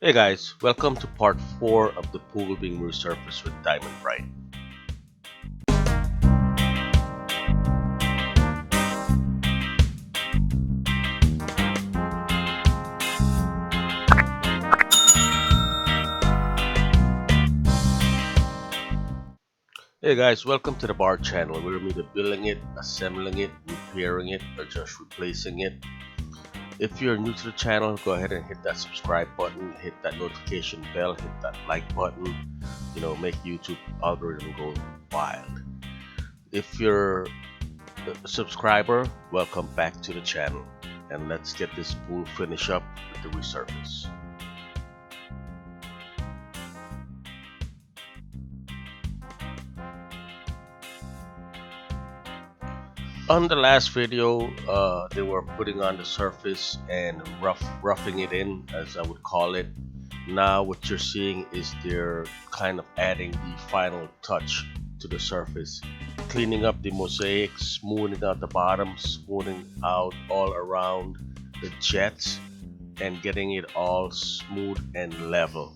Hey guys, welcome to part 4 of the pool being resurfaced with Diamond Brite. Hey guys, welcome to the bar channel. We're either building it, assembling it, repairing it, or just replacing it. If you're new to the channel, go ahead and hit that subscribe button, hit that notification bell, hit that like button, make YouTube algorithm go wild. If you're a subscriber, welcome back to the channel. And let's get this pool finished up with the resurface. On the last video, they were putting on the surface and roughing it in, as I would call it. Now what you're seeing is they're kind of adding the final touch to the surface, cleaning up the mosaic, smoothing out the bottom, smoothing out all around the jets, and getting it all smooth and level.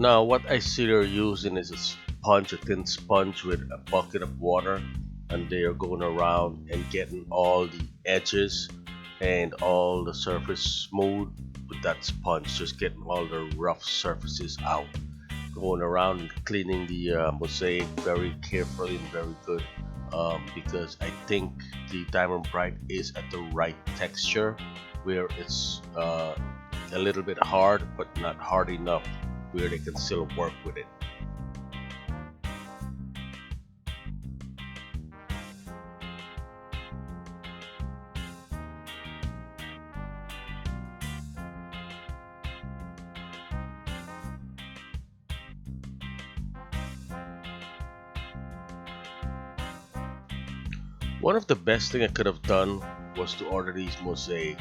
Now what I see they're using is a thin sponge with a bucket of water, and they are going around and getting all the edges and all the surface smooth with that sponge, just getting all the rough surfaces out. Going around and cleaning the mosaic very carefully and very good, because I think the Diamond Brite is at the right texture where it's a little bit hard but not hard enough where they can still work with it. One of the best thing I could have done was to order these mosaic.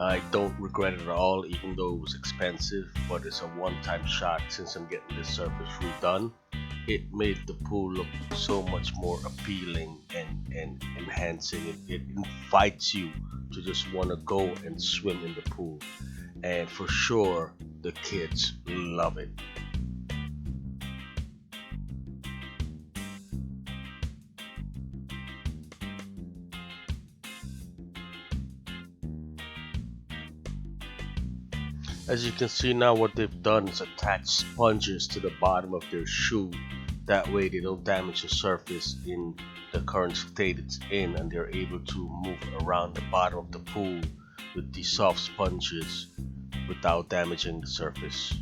I don't regret it at all, even though it was expensive, but it's a one-time shot since I'm getting this surface redone. It made the pool look so much more appealing and enhancing. It invites you to just want to go and swim in the pool, and for sure the kids love it. As you can see now, what they've done is attach sponges to the bottom of their shoe. That way they don't damage the surface in the current state it's in, and they're able to move around the bottom of the pool with the soft sponges without damaging the surface.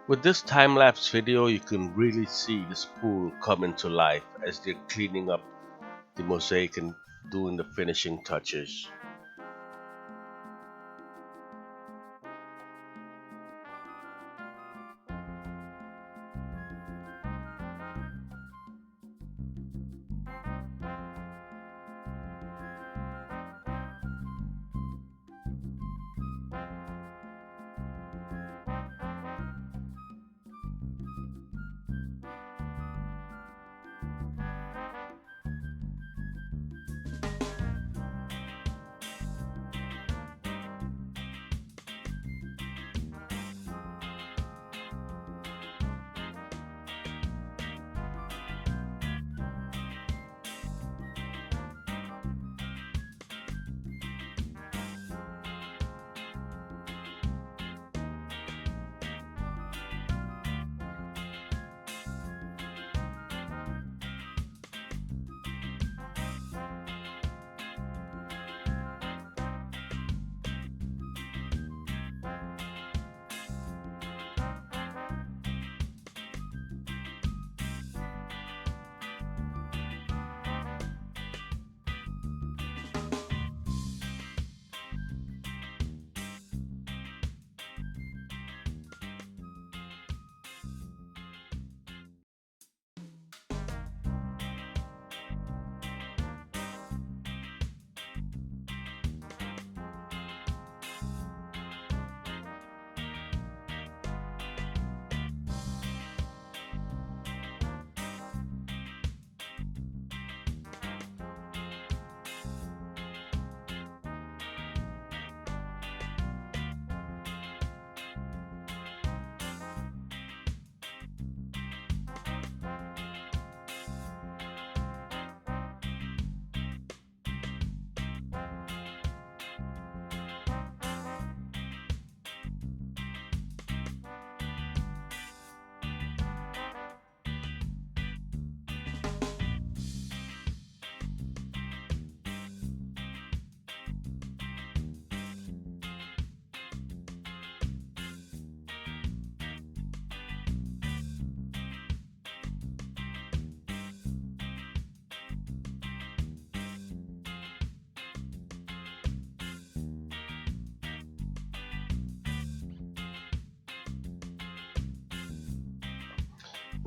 With this time-lapse video, you can really see this pool coming to life as they're cleaning up the mosaic and doing the finishing touches.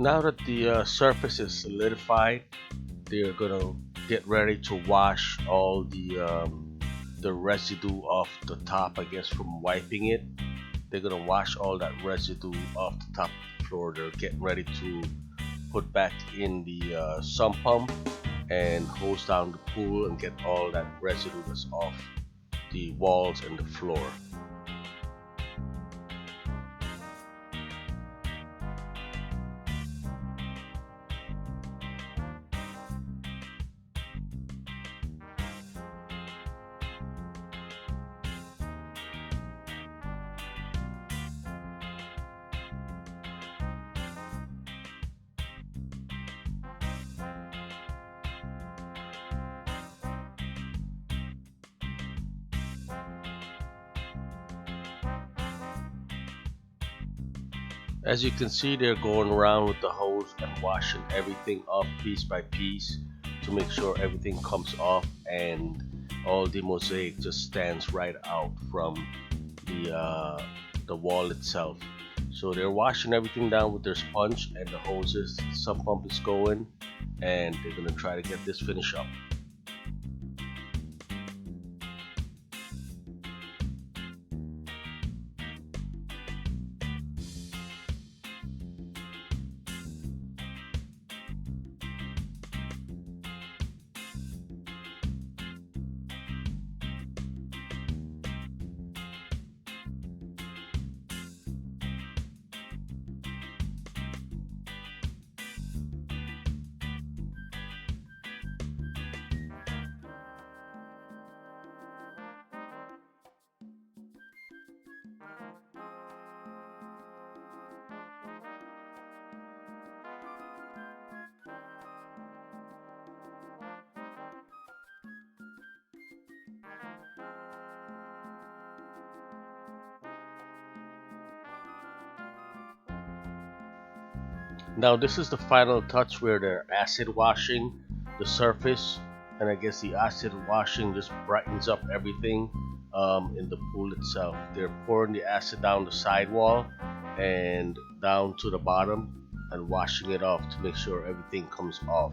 Now that the surface is solidified, they're gonna get ready to wash all the residue off the top, I guess, from wiping it. They're gonna wash all that residue off the top of the floor. They're getting ready to put back in the sump pump and hose down the pool and get all that residue that's off the walls and the floor. As you can see, they're going around with the hose and washing everything off piece by piece to make sure everything comes off and all the mosaic just stands right out from the wall itself. So they're washing everything down with their sponge and the hoses. The sump pump is going, and they're gonna try to get this finish up. Now this is the final touch where they're acid washing the surface, and I guess the acid washing just brightens up everything in the pool itself. They're pouring the acid down the sidewall and down to the bottom and washing it off to make sure everything comes off.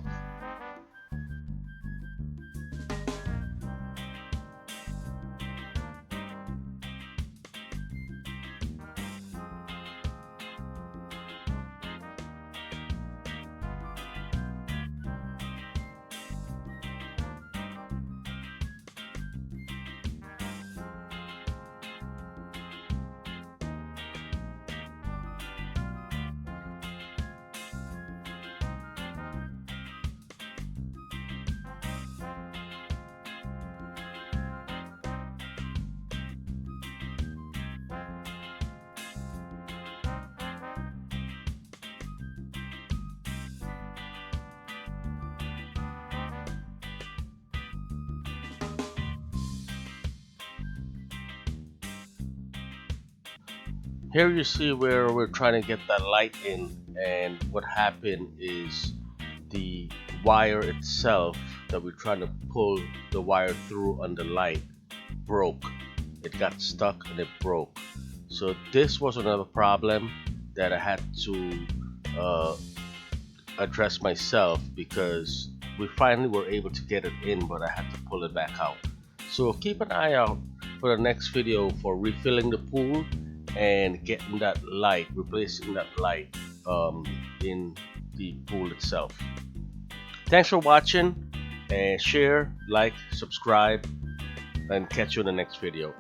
Here you see where we're trying to get that light in, and what happened is the wire itself that we're trying to pull the wire through on the light broke. It got stuck and it broke. So this was another problem that I had to address myself, because we finally were able to get it in, but I had to pull it back out. So keep an eye out for the next video for refilling the pool and getting that light, replacing that light in the pool itself. Thanks for watching, and share, like, subscribe, and catch you in the next video.